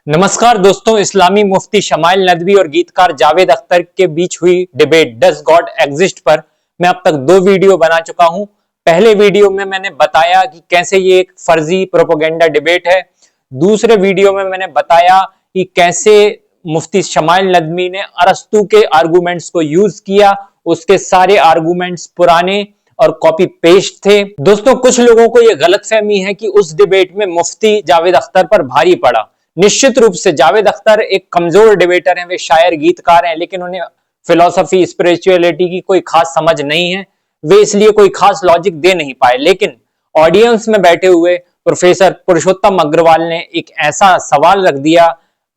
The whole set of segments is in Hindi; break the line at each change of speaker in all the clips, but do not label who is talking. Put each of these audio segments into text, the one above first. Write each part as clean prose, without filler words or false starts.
नमस्कार दोस्तों, इस्लामी मुफ्ती शमाइल नदवी और गीतकार जावेद अख्तर के बीच हुई डिबेट डज गॉड एग्जिस्ट पर मैं अब तक 2 वीडियो बना चुका हूं। पहले वीडियो में मैंने बताया कि कैसे ये एक फर्जी प्रोपेगेंडा डिबेट है। दूसरे वीडियो में मैंने बताया कि कैसे मुफ्ती शमाइल नदवी ने अरस्तू के आर्गुमेंट्स को यूज किया। उसके सारे आर्गुमेंट्स पुराने और कॉपी पेस्ट थे। दोस्तों, कुछ लोगों को यह गलतफहमी है कि उस डिबेट में मुफ्ती जावेद अख्तर पर भारी पड़ा। निश्चित रूप से जावेद अख्तर एक कमजोर डिबेटर हैं, वे शायर गीतकार हैं, लेकिन उन्हें फिलॉसफी स्पिरिचुअलिटी की कोई खास समझ नहीं है। वे इसलिए कोई खास लॉजिक दे नहीं पाए। लेकिन ऑडियंस में बैठे हुए प्रोफेसर पुरुषोत्तम अग्रवाल ने एक ऐसा सवाल रख दिया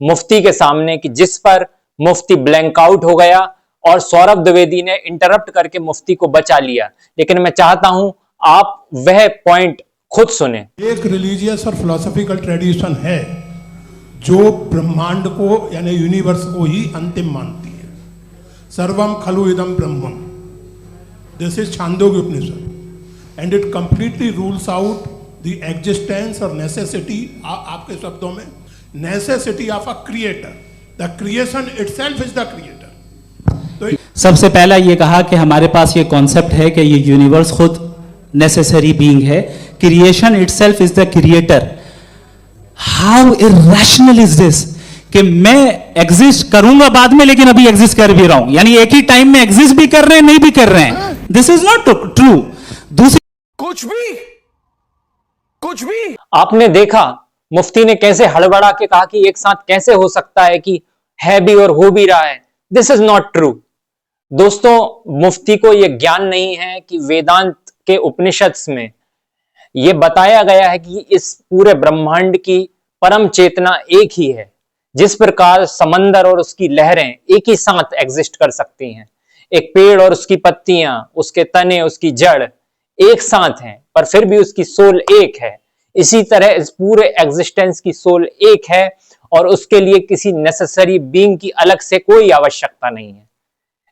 मुफ्ती के सामने कि जिस पर मुफ्ती ब्लैंक आउट हो गया और सौरभ द्विवेदी ने इंटरप्ट करके मुफ्ती को बचा लिया। लेकिन मैं चाहता हूं आप वह पॉइंट खुद सुने।
एक रिलीजियस और फिलोसॉफिकल ट्रेडिशन है जो ब्रह्मांड को यानी यूनिवर्स को ही अंतिम मानती है। सर्वम खलु इदम ब्रह्मम, this is Chandogya Upanishad and it completely rules out the existence और नेसेसिटी, आपके शब्दों में necessity of a creator. The creation itself is the creator. तो
सबसे पहला ये कहा कि हमारे पास ये कॉन्सेप्ट है कि ये यूनिवर्स खुद नेसेसरी बीइंग है, creation itself is the creator. How irrational is this कि मैं एग्जिस्ट करूंगा बाद में, लेकिन अभी एग्जिस्ट कर भी रहा हूं, यानी एक ही टाइम में एग्जिस्ट भी कर रहे हैं, नहीं भी कर रहे हैं। This is not true. दूसरी
कुछ भी
आपने देखा मुफ्ती ने कैसे हड़बड़ा के कहा कि एक साथ कैसे हो सकता है कि है भी और हो भी रहा है। This is not true. दोस्तों, मुफ्ती को यह ज्ञान नहीं है कि वेदांत के उपनिषद में यह बताया गया है कि इस पूरे ब्रह्मांड की परम चेतना एक ही है। जिस प्रकार समंदर और उसकी लहरें एक ही साथ एग्जिस्ट कर सकती हैं, एक पेड़ और उसकी पत्तियां, उसके तने, उसकी जड़ एक साथ हैं, पर फिर भी उसकी सोल एक है। इसी तरह इस पूरे एग्जिस्टेंस की सोल एक है और उसके लिए किसी नेसेसरी बीइंग की अलग से कोई आवश्यकता नहीं है।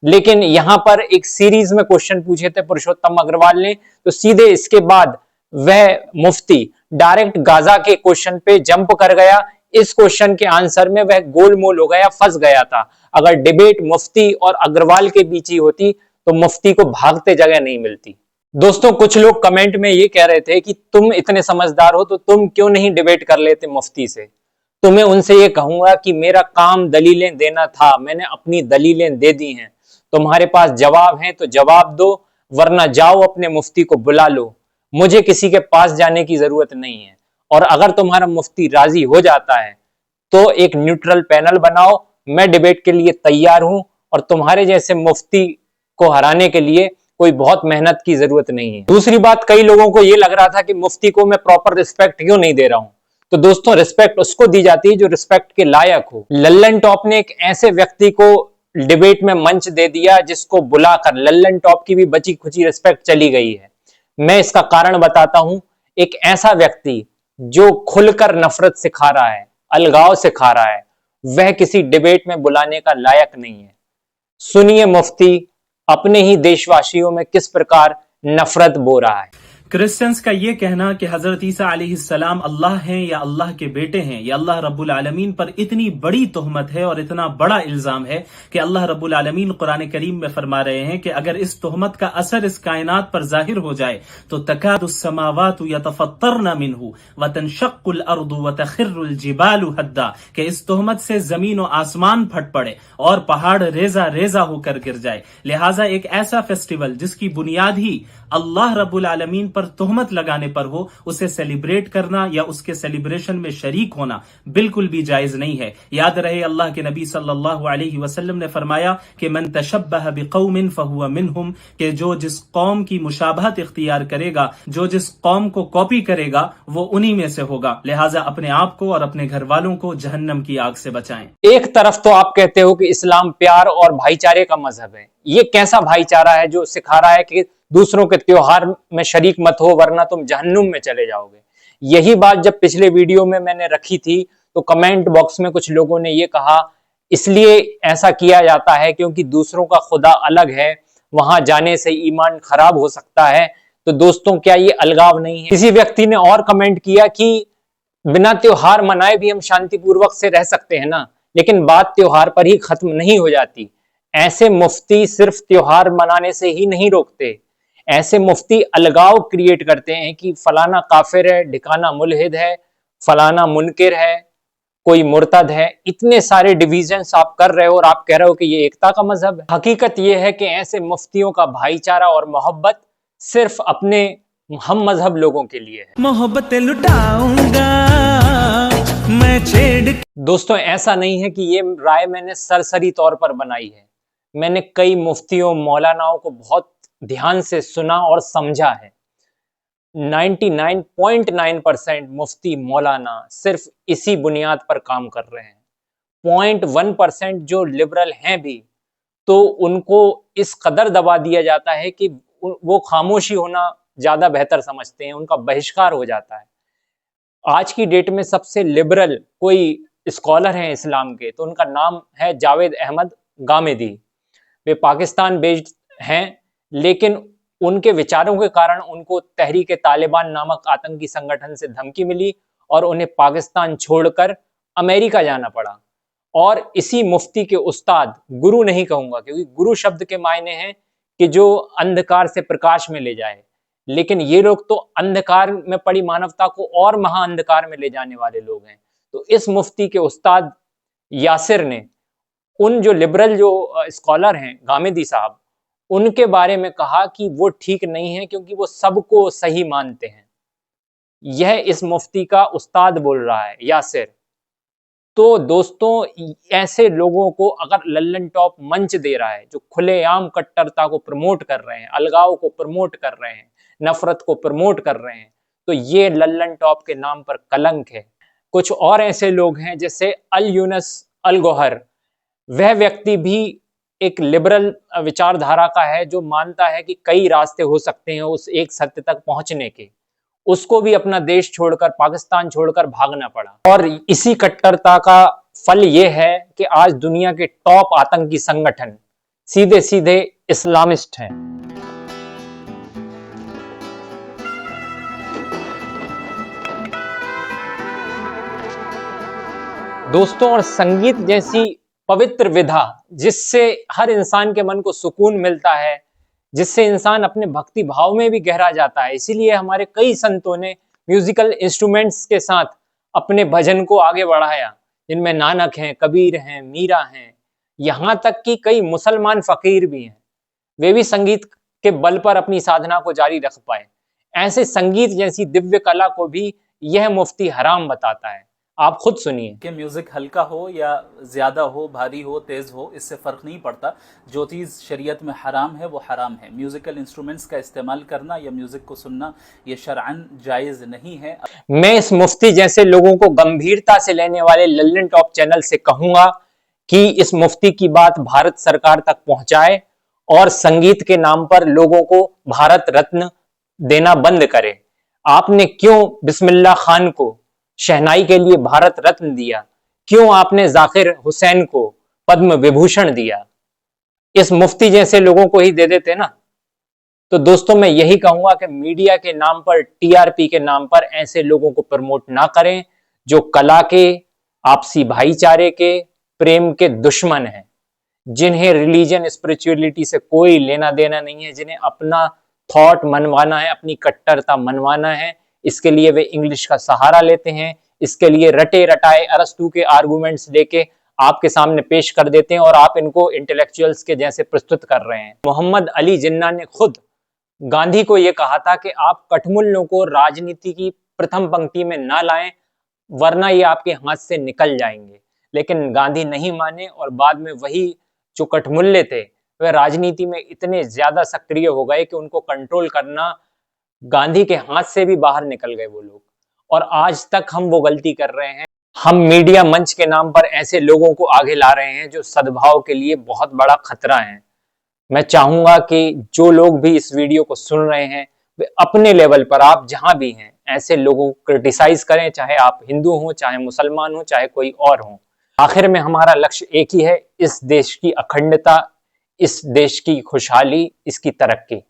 लेकिन यहां पर एक सीरीज में क्वेश्चन पूछे थे पुरुषोत्तम अग्रवाल ने, तो सीधे इसके बाद वह मुफ्ती डायरेक्ट गाजा के क्वेश्चन पे जंप कर गया। इस क्वेश्चन के आंसर में वह गोलमोल हो गया, फंस गया था। अगर डिबेट मुफ्ती और अग्रवाल के बीच ही होती तो मुफ्ती को भागते जगह नहीं मिलती। दोस्तों, कुछ लोग कमेंट में ये कह रहे थे कि तुम इतने समझदार हो तो तुम क्यों नहीं डिबेट कर लेते मुफ्ती से। तो मैं उनसे ये कहूंगा कि मेरा काम दलीलें देना था, मैंने अपनी दलीलें दे दी हैं। तुम्हारे पास जवाब है तो जवाब दो, वरना जाओ अपने मुफ्ती को बुला लो। मुझे किसी के पास जाने की जरूरत नहीं है। और अगर तुम्हारा मुफ्ती राजी हो जाता है तो एक न्यूट्रल पैनल बनाओ, मैं डिबेट के लिए तैयार हूं। और तुम्हारे जैसे मुफ्ती को हराने के लिए कोई बहुत मेहनत की जरूरत नहीं है। दूसरी बात, कई लोगों को यह लग रहा था कि मुफ्ती को मैं प्रॉपर रिस्पेक्ट क्यों नहीं दे रहा हूं। तो दोस्तों, रिस्पेक्ट उसको दी जाती है जो रिस्पेक्ट के लायक हो। लल्लन टॉप ने एक ऐसे व्यक्ति को डिबेट में मंच दे दिया जिसको बुलाकर लल्लन टॉप की भी बची खुची रिस्पेक्ट चली गई है। मैं इसका कारण बताता हूं। एक ऐसा व्यक्ति जो खुलकर नफरत सिखा रहा है, अलगाव सिखा रहा है, वह किसी डिबेट में बुलाने का लायक नहीं है। सुनिए मुफ्ती अपने ही देशवासियों में किस प्रकार नफरत बो रहा है।
क्रिश्चियंस का ये कहना कि हजरत ईसा अलैहिस्सलाम अल्लाह हैं या अल्लाह के बेटे हैं, या अल्लाह रब्बुल आलमीन पर इतनी बड़ी तोहमत है और इतना बड़ा इल्जाम है कि अल्लाह रब्बुल आलमीन कुरान करीम में फरमा रहे हैं कि अगर इस तोहमत का असर इस कायनात पर जाहिर हो जाए तो तकादुस समावातु यतफत्तरना मिन्हु व तनशक्कुल अर्दु व तखिर्रुल जिबालु हद्दा, कि इस तोहमत से जमीन और आसमान फट पड़े और पहाड़ रेजा रेजा होकर गिर जाए। लिहाजा एक ऐसा फेस्टिवल जिसकी बुनियाद ही अल्लाह रब्बुल आलमीन पर तोहमत लगाने पर हो, उसे सेलिब्रेट करना या उसके सेलिब्रेशन में शरीक होना बिल्कुल भी जायज नहीं है। याद रहे, अल्लाह के नबी सल्लल्लाहु अलैहि वसल्लम ने फरमाया कि मन तशब्बह बिकौमिन फहुवा मिनहुम, कि जो जिस कौम की मुशाबहत इख्तियार करेगा, जो जिस कौम को कॉपी करेगा, वो उन्हीं में से होगा। लिहाजा अपने आप को और अपने घर वालों को जहन्नम की आग से बचाएं।
एक तरफ तो आप कहते हो कि इस्लाम प्यार और भाईचारे का मजहब है। ये कैसा भाईचारा है जो सिखा रहा है कि दूसरों के त्योहार में शरीक मत हो वरना तुम जहन्नुम में चले जाओगे। यही बात जब पिछले वीडियो में मैंने रखी थी तो कमेंट बॉक्स में कुछ लोगों ने ये कहा इसलिए ऐसा किया जाता है क्योंकि दूसरों का खुदा अलग है, वहां जाने से ईमान खराब हो सकता है। तो दोस्तों, क्या ये अलगाव नहीं है? किसी व्यक्ति ने और कमेंट किया कि बिना त्योहार मनाए भी हम शांतिपूर्वक से रह सकते हैं ना, लेकिन बात त्योहार पर ही खत्म नहीं हो जाती। ऐसे मुफ्ती सिर्फ त्योहार मनाने से ही नहीं रोकते, ऐसे मुफ्ती अलगाव क्रिएट करते हैं कि फलाना काफिर है, ढिकाना मुल्हिद है, फलाना मुनकिर है, कोई मुर्तद है। इतने सारे डिविजन्स आप कर रहे हो और आप कह रहे हो कि ये एकता का मजहब है। हकीकत ये है कि ऐसे मुफ्तियों का भाईचारा और मोहब्बत सिर्फ अपने हम मजहब लोगों के लिए है।
मोहब्बत लुटाऊंगा मैं छेड़।
दोस्तों, ऐसा नहीं है कि ये राय मैंने सरसरी तौर पर बनाई है। मैंने कई मुफ्तियों, मौलानाओं को बहुत ध्यान से सुना और समझा है। 99.9% मुफ्ती मौलाना सिर्फ इसी बुनियाद पर काम कर रहे हैं। 0.1% जो लिबरल हैं भी, तो उनको इस कदर दबा दिया जाता है कि वो खामोशी होना ज्यादा बेहतर समझते हैं, उनका बहिष्कार हो जाता है। आज की डेट में सबसे लिबरल कोई स्कॉलर हैं इस्लाम के, तो उनका नाम है जावेद अहमद गामेदी। वे पाकिस्तान बेस्ड हैं, लेकिन उनके विचारों के कारण उनको तहरीक तालिबान नामक आतंकी संगठन से धमकी मिली और उन्हें पाकिस्तान छोड़कर अमेरिका जाना पड़ा। और इसी मुफ्ती के उस्ताद, गुरु नहीं कहूंगा क्योंकि गुरु शब्द के मायने हैं कि जो अंधकार से प्रकाश में ले जाए, लेकिन ये लोग तो अंधकार में पड़ी मानवता को और महा अंधकार में ले जाने वाले लोग हैं। तो इस मुफ्ती के उस्ताद यासिर ने उन जो लिबरल जो स्कॉलर हैं गामेदी साहब, उनके बारे में कहा कि वो ठीक नहीं है क्योंकि वो सबको सही मानते हैं। यह इस मुफ्ती का उस्ताद बोल रहा है, यासिर। तो दोस्तों, ऐसे लोगों को अगर लल्लन टॉप मंच दे रहा है, जो खुलेआम कट्टरता को प्रमोट कर रहे हैं, अलगाव को प्रमोट कर रहे हैं, नफरत को प्रमोट कर रहे हैं, तो ये लल्लन टॉप के नाम पर कलंक है। कुछ और ऐसे लोग हैं जैसे अल यूनस अल गोहर, वह व्यक्ति भी एक लिबरल विचारधारा का है जो मानता है कि कई रास्ते हो सकते हैं उस एक सत्य तक पहुंचने के। उसको भी अपना देश छोड़कर, पाकिस्तान छोड़कर भागना पड़ा। और इसी कट्टरता का फल यह है कि आज दुनिया के टॉप आतंकी संगठन सीधे सीधे इस्लामिस्ट हैं। दोस्तों, और संगीत जैसी पवित्र विधा जिससे हर इंसान के मन को सुकून मिलता है, जिससे इंसान अपने भक्ति भाव में भी गहरा जाता है, इसीलिए हमारे कई संतों ने म्यूजिकल इंस्ट्रूमेंट्स के साथ अपने भजन को आगे बढ़ाया, जिनमें नानक हैं, कबीर हैं, मीरा हैं, यहाँ तक कि कई मुसलमान फकीर भी हैं। वे भी संगीत के बल पर अपनी साधना को जारी रख पाए। ऐसे संगीत जैसी दिव्य कला को भी यह मुफ्ती हराम बताता है। आप खुद सुनिए।
कि म्यूजिक हल्का हो या ज्यादा हो, भारी हो, तेज हो, इससे फर्क नहीं पड़ता। जो चीज शरीयत में हराम है वो हराम है। म्यूजिकल इंस्ट्रूमेंट्स का इस्तेमाल करना या म्यूजिक को सुनना ये शरअन जायज नहीं है।
मैं इस मुफ्ती जैसे लोगों को गंभीरता से लेने वाले लल्लन टॉप चैनल से कहूंगा कि इस मुफ्ती की बात भारत सरकार तक पहुंचाए और संगीत के नाम पर लोगों को भारत रत्न देना बंद करे। आपने क्यों बिस्मिल्लाह खान को शहनाई के लिए भारत रत्न दिया? क्यों आपने जाकिर हुसैन को पद्म विभूषण दिया? इस मुफ्ती जैसे लोगों को ही दे देते ना। तो दोस्तों, मैं यही कहूंगा कि मीडिया के नाम पर, टीआरपी के नाम पर ऐसे लोगों को प्रमोट ना करें जो कला के, आपसी भाईचारे के, प्रेम के दुश्मन हैं, जिन्हें रिलीजन, स्पिरिचुअलिटी से कोई लेना देना नहीं है, जिन्हें अपना थॉट मनवाना है, अपनी कट्टरता मनवाना है। इसके लिए वे इंग्लिश का सहारा लेते हैं, इसके लिए रटे रटाए अरस्तू के आर्गुमेंट्स लेके आपके सामने पेश कर देते हैं और आप इनको इंटेलेक्चुअल्स के जैसे प्रस्तुत कर रहे हैं। मोहम्मद अली जिन्ना ने खुद गांधी को यह कहा था कि आप कठमुल्लों को राजनीति की प्रथम पंक्ति में ना लाएं, वरना ये आपके हाथ से निकल जाएंगे। लेकिन गांधी नहीं माने और बाद में वही जो कठमुल्ले थे वह राजनीति में इतने ज्यादा सक्रिय हो गए कि उनको कंट्रोल करना गांधी के हाथ से भी बाहर निकल गए वो लोग। और आज तक हम वो गलती कर रहे हैं। हम मीडिया मंच के नाम पर ऐसे लोगों को आगे ला रहे हैं जो सद्भाव के लिए बहुत बड़ा खतरा है। मैं चाहूंगा कि जो लोग भी इस वीडियो को सुन रहे हैं वे अपने लेवल पर, आप जहां भी हैं, ऐसे लोगों को क्रिटिसाइज करें, चाहे आप हिंदू हो, चाहे मुसलमान हो, चाहे कोई और हो। आखिर में हमारा लक्ष्य एक ही है, इस देश की अखंडता, इस देश की खुशहाली, इसकी तरक्की।